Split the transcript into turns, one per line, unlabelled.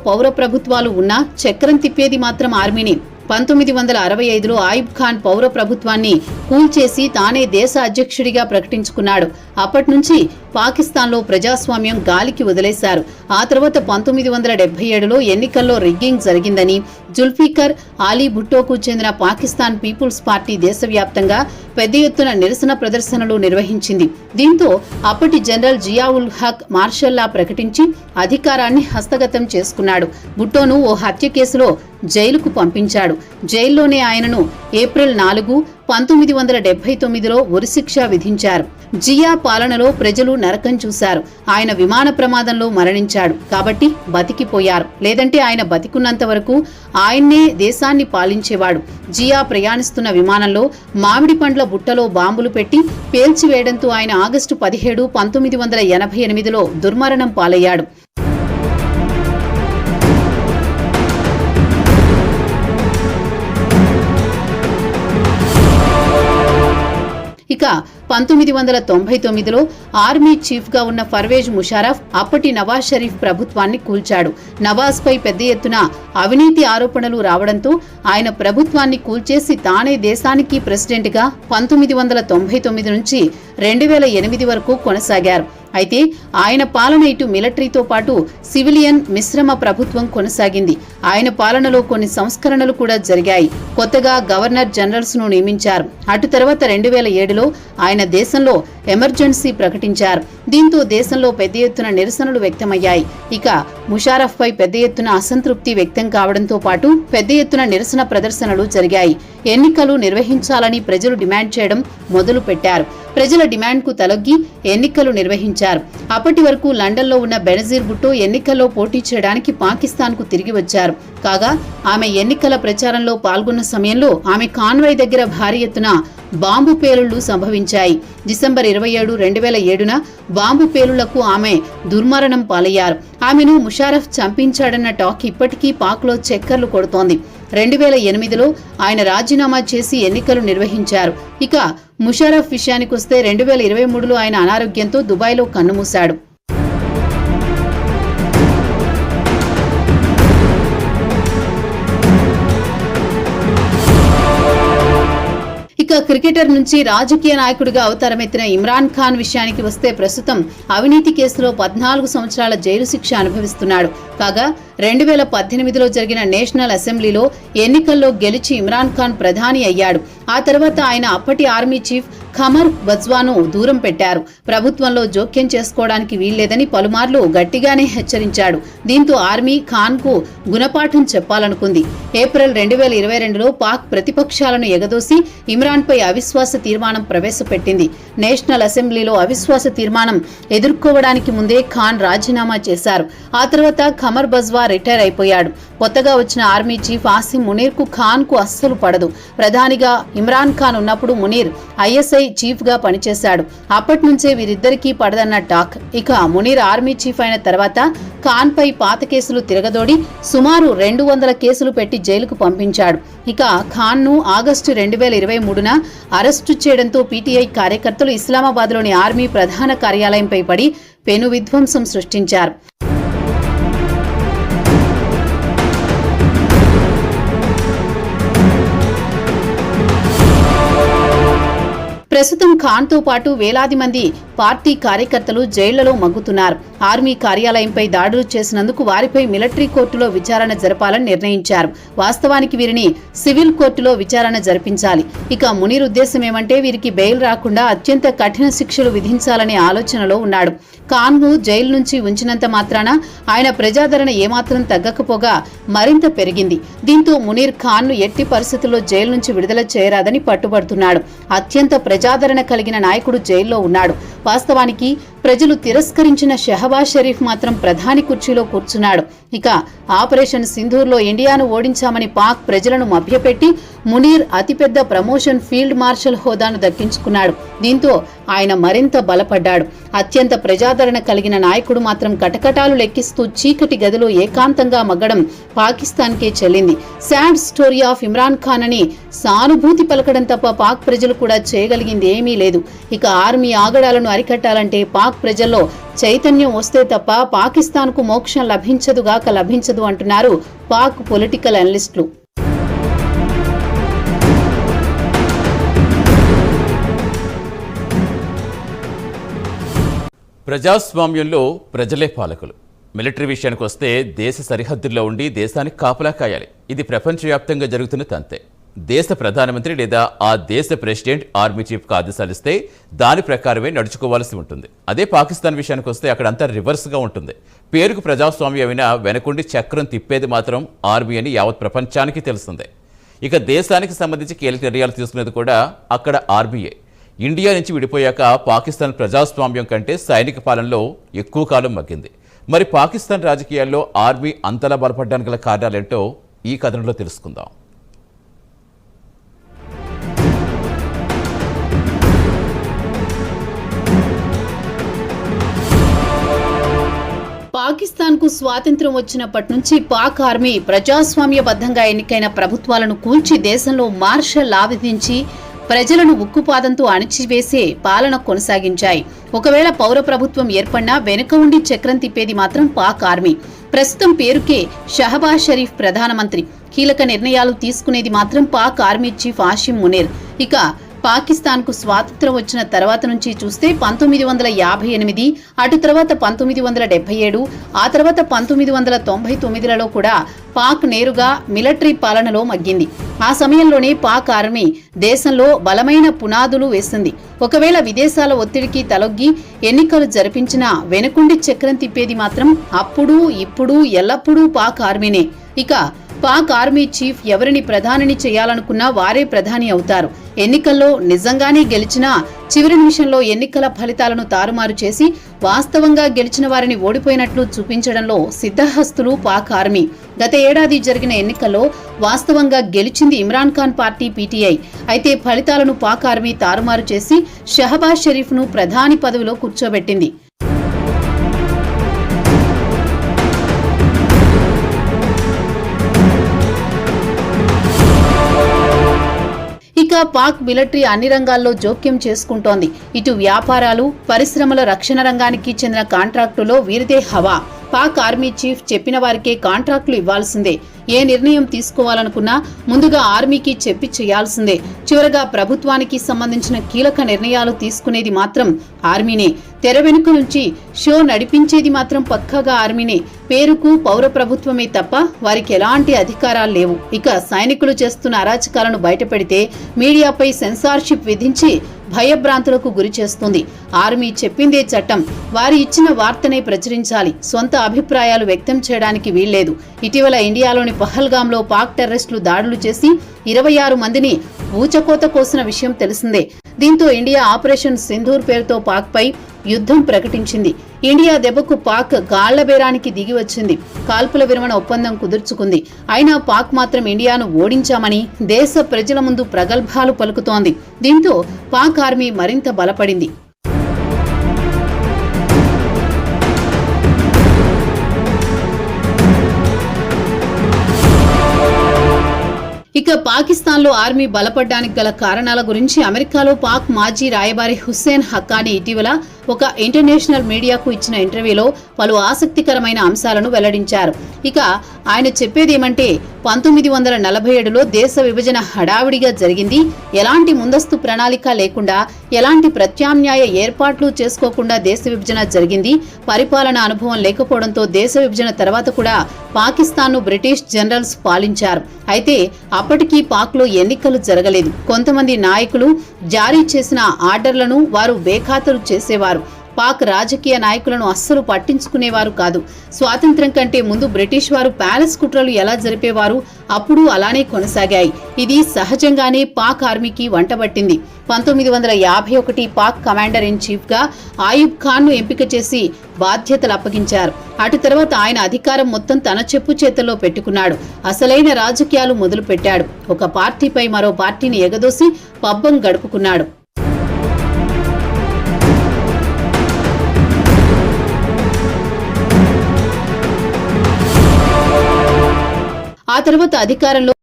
పౌర ప్రభుత్వాలు ఉన్నా చక్రం తిప్పేది మాత్రం ఆర్మీని. 1965లో ఆయుబ్ ఖాన్ పౌర ప్రభుత్వాన్ని కూల్చేసి తానే దేశ అధ్యక్షుడిగా ప్రకటించుకున్నాడు. అప్పటి నుంచి పాకిస్తాన్లో ప్రజాస్వామ్యం గాలికి వదిలేశారు. ఆ తర్వాత 1977లో ఎన్నికల్లో రిగ్గింగ్ జరిగిందని జుల్ఫికర్ అలీ భుట్టోకు చెందిన పాకిస్తాన్ పీపుల్స్ పార్టీ దేశవ్యాప్తంగా పెద్ద ఎత్తున నిరసన ప్రదర్శనలు నిర్వహించింది. దీంతో అప్పటి జనరల్ జియావుల్ హక్ మార్షల్లా ప్రకటించి అధికారాన్ని హస్తగతం చేసుకున్నాడు. భుట్టోను ఓ హత్య కేసులో జైలుకు పంపించాడు. జైల్లోనే ఆయనను ఏప్రిల్ 4, 1979లో ఉరిశిక్ష విధించారు. జియా పాలనలో ప్రజలు నరకం చూశారు. ఆయన విమాన ప్రమాదంలో మరణించాడు కాబట్టి బతికిపోయారు. లేదంటే ఆయన బతికున్నంత వరకు ఆయన్నే దేశాన్ని పాలించేవాడు. జియా ప్రయాణిస్తున్న విమానంలో మామిడి పండ్ల బుట్టలో బాంబులు పెట్టి పేల్చివేయడంతో ఆయన ఆగస్టు 17, 1988లో దుర్మరణం పాలయ్యాడు. ఇక 1999లో ఆర్మీ చీఫ్ గా ఉన్న పర్వేజ్ ముషారఫ్ అప్పటి నవాజ్ షరీఫ్ ప్రభుత్వాన్ని కూల్చాడు. నవాజ్ పై పెద్ద ఎత్తున అవినీతి ఆరోపణలు రావడంతో ఆయన ప్రభుత్వాన్ని కూల్చేసి తానే దేశానికి ప్రెసిడెంట్ గా 1999 నుంచి 2008 వరకు కొనసాగారు. అయితే ఆయన పాలన ఇటు మిలిటరీతో పాటు సివిలియన్ మిశ్రమ ప్రభుత్వం కొనసాగింది. ఆయన పాలనలో కొన్ని సంస్కరణలు కూడా జరిగాయి. కొత్తగా గవర్నర్ జనరల్స్ ను నియమించారు. అటు తర్వాత 2007లో ఆయన దేశంలో ఎమర్జెన్సీ ప్రకటించారు. దీంతో దేశంలో పెద్ద ఎత్తున నిరసనలు వ్యక్తమయ్యాయి. ఇక ముషారఫ్ పై పెద్ద ఎత్తున అసంతృప్తి వ్యక్తం కావడంతో పాటు పెద్ద ఎత్తున నిరసన ప్రదర్శనలు జరిగాయి. ఎన్నికలు నిర్వహించాలని ప్రజలు డిమాండ్ చేయడం మొదలు పెట్టారు. ప్రజల డిమాండ్కు తలొగ్గి ఎన్నికలు నిర్వహించారు. అప్పటి వరకు లండన్లో ఉన్న బెనజీర్ భుట్టో ఎన్నికల్లో పోటీ చేయడానికి పాకిస్తాన్కు తిరిగి వచ్చారు. కాగా ఆమె ఎన్నికల ప్రచారంలో పాల్గొన్న సమయంలో ఆమె కాన్వాయ్ దగ్గర భారీ ఎత్తున బాంబు పేలుళ్లు సంభవించాయి. డిసెంబర్ 27, 2007న బాంబు పేలుళ్లకు ఆమె దుర్మరణం పాలయ్యారు. ఆమెను ముషారఫ్ చంపించాడన్న టాక్ ఇప్పటికీ పాక్లో చక్కర్లు కొడుతోంది. 2008లో ఆయన రాజీనామా చేసి ఎన్నికలు నిర్వహించారు. ఇక ముషారఫ్ విషయానికొస్తే 2023లో ఆయన అనారోగ్యంతో దుబాయ్లో కన్నుమూశాడు. ఇక క్రికెటర్ నుంచి రాజకీయ నాయకుడిగా అవతారమెత్తిన ఇమ్రాన్ ఖాన్ విషయానికి వస్తే ప్రస్తుతం అవినీతి కేసులో 14 సంవత్సరాల జైలు శిక్ష అనుభవిస్తున్నాడు. కాగా 2018లో జరిగిన నేషనల్ అసెంబ్లీలో ఎన్నికల్లో గెలిచి ఇమ్రాన్ ఖాన్ ప్రధాని అయ్యాడు. ఆ తర్వాత ఆయన అప్పటి ఆర్మీ చీఫ్ ఖమర్ బజ్వాను దూరం పెట్టారు. ప్రభుత్వంలో జోక్యం చేసుకోవడానికి వీల్లేదని పలుమార్లు గట్టిగానే హెచ్చరించాడు. దీంతో ఆర్మీ ఖాన్ కు గుణపాఠం చెప్పాలనుకుంది. ఏప్రిల్ 2022లో పాక్ ప్రతిపక్షాలను ఎగదోసి ఇమ్రాన్ పై అవిశ్వాస తీర్మానం ప్రవేశపెట్టింది. నేషనల్ అసెంబ్లీలో అవిశ్వాస తీర్మానం ఎదుర్కోవడానికి ముందే ఖాన్ రాజీనామా చేశారు. ఆ తర్వాత ఖమర్ బజ్వా రిటైర్ అయిపోయాడు. కొత్తగా వచ్చిన ఆర్మీ చీఫ్ ఆసిమ్ మునీర్ కు ఖాన్ కు అస్సలు పడదు. ప్రధానిగా ఇమ్రాన్ ఖాన్ ఉన్నప్పుడు మునీర్ ఐఎస్ఐ చీఫ్ గా పనిచేశాడు. అప్పటి నుంచే వీరిద్దరికీ పడదన్న టాక్. ఇక మునీర్ ఆర్మీ చీఫ్ అయిన తర్వాత ఖాన్ పై పాత కేసులు తిరగదోడి సుమారు 200 కేసులు పెట్టి జైలుకు పంపించాడు. ఇక ఖాన్ ను ఆగస్టు 2023న అరెస్టు చేయడంతో పీటీఐ కార్యకర్తలు ఇస్లామాబాద్లోని ఆర్మీ ప్రధాన కార్యాలయంపై పడి పెను విధ్వంసం సృష్టించారు. ప్రస్తుతం ఖాన్ తో పాటు వేలాది మంది పార్టీ కార్యకర్తలు జైళ్లలో మగ్గుతున్నారు. ఆర్మీ కార్యాలయంపై దాడులు చేసినందుకు వారిపై మిలిటరీ కోర్టులో విచారణ జరపాలని నిర్ణయించారు. వాస్తవానికి వీరిని సివిల్ కోర్టులో విచారణ జరిపించాలి. ఇక మునీర్ ఉద్దేశం ఏమంటే వీరికి బెయిల్ రాకుండా అత్యంత కఠిన శిక్షలు విధించాలనే ఆలోచనలో ఉన్నాడు. ఖాన్ ను జైలు నుంచి ఉంచినంత మాత్రాన ఆయన ప్రజాదరణ ఏమాత్రం తగ్గకపోగా మరింత పెరిగింది. దీంతో మునీర్ ఖాన్ ను ఎట్టి పరిస్థితుల్లో జైలు నుంచి విడుదల చేయరాదని పట్టుబడుతున్నాడు. అత్యంత ప్రజాదరణ కలిగిన నాయకుడు జైల్లో ఉన్నాడు. వాస్తవానికి ప్రజలు తిరస్కరించిన షహబాజ్ షరీఫ్ మాత్రం ప్రధాని కుర్చీలో కూర్చున్నాడు. ఇక ఆపరేషన్ సింధూర్లో ఇండియాను ఓడించామని పాక్ ప్రజలను మభ్యపెట్టి మునీర్ అతిపెద్ద ప్రమోషన్ ఫీల్డ్ మార్షల్ హోదాను దక్కించుకున్నాడు. దీంతో ఆయన మరింత బలపడ్డాడు. అత్యంత ప్రజాదరణ కలిగిన నాయకుడు మాత్రం కటకటాలు లెక్కిస్తూ చీకటి గదిలో ఏకాంతంగా మగ్గడం పాకిస్తాన్కే చెల్లింది. Sad story of Imran Khan అని సానుభూతి పలకడం తప్ప పాక్ ప్రజలు కూడా చేయగలిగింది ఏమీ లేదు. ఇక ఆర్మీ ఆగడాలను అరికట్టాలంటే పాక్ పాక్ ప్రజల్లో చైతన్యం వస్తే తప్ప పాకిస్తాన్కు మోక్షం లభించదు అంటున్నారు పాక్ పొలిటికల్ అనలిస్టులు.
ప్రజాస్వామ్యంలో ప్రజలే పాలకులు. మిలిటరీ విషయానికి వస్తే దేశ సరిహద్దుల్లో ఉండి దేశానికి కాపలా కాయాలి. ఇది ప్రపంచవ్యాప్తంగా జరుగుతున్న తంతే. దేశ ప్రధానమంత్రి లేదా ఆ దేశ ప్రెసిడెంట్ ఆర్మీ చీఫ్కు ఆదేశాలిస్తే దాని ప్రకారమే నడుచుకోవాల్సి ఉంటుంది. అదే పాకిస్తాన్ విషయానికి వస్తే అక్కడంతా రివర్స్గా ఉంటుంది. పేరుకు ప్రజాస్వామ్యమైనా వెనకుండి చక్రం తిప్పేది మాత్రం ఆర్మీ అని యావత్ ప్రపంచానికి తెలుస్తుంది. ఇక దేశానికి సంబంధించి కీలక నిర్ణయాలు తీసుకునేది కూడా అక్కడ ఆర్మీయే. ఇండియా నుంచి విడిపోయాక పాకిస్తాన్ ప్రజాస్వామ్యం కంటే సైనిక పాలనలో ఎక్కువ కాలం మగ్గింది. మరి పాకిస్తాన్ రాజకీయాల్లో ఆర్మీ అంతలా బలపడడానికి గల కారణాలేంటో ఈ కథనంలో తెలుసుకుందాం.
పాకిస్తాన్కు స్వాతంత్ర్యం వచ్చినప్పటి నుంచి పాక్ ఆర్మీ ప్రజాస్వామ్యబద్ధంగా ఎన్నికైన ప్రభుత్వాలను కూల్చి దేశంలో మార్షల్ లా విధించి ప్రజలను ఉక్కుపాదంతో అణిచివేసే పాలన కొనసాగించాయి. ఒకవేళ పౌర ప్రభుత్వం ఏర్పడినా వెనుక ఉండి చక్రం తిప్పేది మాత్రం పాక్ ఆర్మీ. ప్రస్తుతం పేరుకే షహబాజ్ షరీఫ్ ప్రధానమంత్రి. కీలక నిర్ణయాలు తీసుకునేది మాత్రం పాక్ ఆర్మీ చీఫ్ ఆసిం మునీర్. ఇక పాకిస్తాన్కు స్వాతంత్ర్యం వచ్చిన తర్వాత నుంచి చూస్తే 1958, అటు తర్వాత 1977, ఆ తర్వాత 1999లలో కూడా పాక్ నేరుగా మిలిటరీ పాలనలో మగ్గింది. ఆ సమయంలోనే పాక్ ఆర్మీ దేశంలో బలమైన పునాదులు వేసింది. ఒకవేళ విదేశాల ఒత్తిడికి తలొగ్గి ఎన్నికలు జరిపించినా వెనుకుండి చక్రం తిప్పేది మాత్రం అప్పుడు ఇప్పుడు ఎల్లప్పుడూ పాక్ ఆర్మీనే. ఇక పాక్ ఆర్మీ చీఫ్ ఎవరిని ప్రధానిని చేయాలనుకున్నా వారే ప్రధాని అవుతారు. ఎన్నికల్లో నిజంగానే గెలిచినా చివరి నిమిషంలో ఎన్నికల ఫలితాలను తారుమారు చేసి వాస్తవంగా గెలిచిన వారిని ఓడిపోయినట్లు చూపించడంలో సిద్ధహస్తులు పాక్ ఆర్మీ. గత ఏడాది జరిగిన ఎన్నికల్లో వాస్తవంగా గెలిచింది ఇమ్రాన్ ఖాన్ పార్టీ పీటీఐ. అయితే ఫలితాలను పాక్ ఆర్మీ తారుమారు చేసి షహబాజ్ షరీఫ్ను ప్రధాని పదవిలో కూర్చోబెట్టింది. ఇక పాక్ మిలిటరీ అన్ని రంగాల్లో జోక్యం చేసుకుంటోంది. ఇటు వ్యాపారాలు, పరిశ్రమల, రక్షణ రంగానికి చెందిన కాంట్రాక్టులో వీరిదే హవా. పాక్ ఆర్మీ చీఫ్ చెప్పిన వారికే కాంట్రాక్టులు ఇవ్వాల్సిందే. ఏ నిర్ణయం తీసుకోవాలనుకున్నా ముందుగా ఆర్మీకి చెప్పి చేయాల్సిందే. చివరగా ప్రభుత్వానికి సంబంధించిన కీలక నిర్ణయాలు తీసుకునేది మాత్రం ఆర్మీనే. తెర వెనుక నుంచి షో నడిపించేది మాత్రం పక్కాగా ఆర్మీనే. పేరుకు పౌర ప్రభుత్వమే తప్ప వారికి ఎలాంటి అధికారాలు లేవు. ఇక సైనికులు చేస్తున్న అరాచకాలను బయటపెడితే మీడియాపై సెన్సార్షిప్ విధించి భయభ్రాంతులకు గురి చేస్తుంది. ఆర్మీ చెప్పిందే చట్టం. వారి ఇచ్చిన వార్తనే ప్రచురించాలి. సొంత అభిప్రాయాలు వ్యక్తం చేయడానికి వీల్లేదు. ఇటీవల ఇండియాలోని పహల్గాంలో పాక్ టెర్రరిస్టులు దాడులు చేసి 26 మందిని ఊచకోత కోసిన విషయం తెలిసిందే. దీంతో ఇండియా ఆపరేషన్ సింధూర్ పేరుతో పాక్ పై యుద్ధం ప్రకటించింది. ఇండియా దెబ్బకు పాక్ గాళ్ల బేరానికి దిగి వచ్చింది. కాల్పుల విరమణ ఒప్పందం కుదుర్చుకుంది. అయినా పాక్ మాత్రం ఇండియాను ఓడించామని దేశ ప్రజల ముందు ప్రగల్భాలు పలుకుతోంది. దీంతో పాక్ ఆర్మీ మరింత బలపడింది. ఇక పాకిస్తాన్లో ఆర్మీ బలపడ్డానికి గల కారణాల గురించి అమెరికాలో పాక్ మాజీ రాయబారి హుస్సేన్ హక్కానీ ఇటీవల ఒక ఇంటర్నేషనల్ మీడియాకు ఇచ్చిన ఇంటర్వ్యూలో పలు ఆసక్తికరమైన అంశాలను వెల్లడించారు. ఇక ఆయన చెప్పేదేమంటే 1947లో దేశ విభజన హడావిడిగా జరిగింది. ఎలాంటి ముందస్తు ప్రణాళిక లేకుండా, ఎలాంటి ప్రత్యామ్నాయ ఏర్పాట్లు చేసుకోకుండా దేశ విభజన జరిగింది. పరిపాలన అనుభవం లేకపోవడంతో దేశ విభజన తర్వాత కూడా పాకిస్తాన్ను బ్రిటిష్ జనరల్స్ పాలించారు. అయితే అప్పటికీ పాక్లో ఎన్నికలు జరగలేదు. కొంతమంది నాయకులు జారీ చేసిన ఆర్డర్లను వారు బేఖాతరు చేసేవారు. పాక్ రాజకీయ నాయకులను అస్సలు పట్టించుకునేవారు కాదు. స్వాతంత్ర్యం కంటే ముందు బ్రిటిష్ వారు ప్యాలెస్ కుట్రలు ఎలా జరిపేవారు, అప్పుడు అలానే కొనసాగాయి. ఇది సహజంగానే పాక్ ఆర్మీకి వంటబట్టింది. 1951 పాక్ కమాండర్ ఇన్ చీఫ్ గా ఆయుబ్ ఖాన్ ను ఎంపిక చేసి బాధ్యతలు అప్పగించారు. అటు తర్వాత ఆయన అధికారం మొత్తం తన చెప్పు చేతల్లో పెట్టుకున్నాడు. అసలైన రాజకీయాలు మొదలు పెట్టాడు. ఒక పార్టీపై మరో పార్టీని ఎగదోసి పబ్బం గడుపుకున్నాడు. ఆ తర్వాత అధికారంలో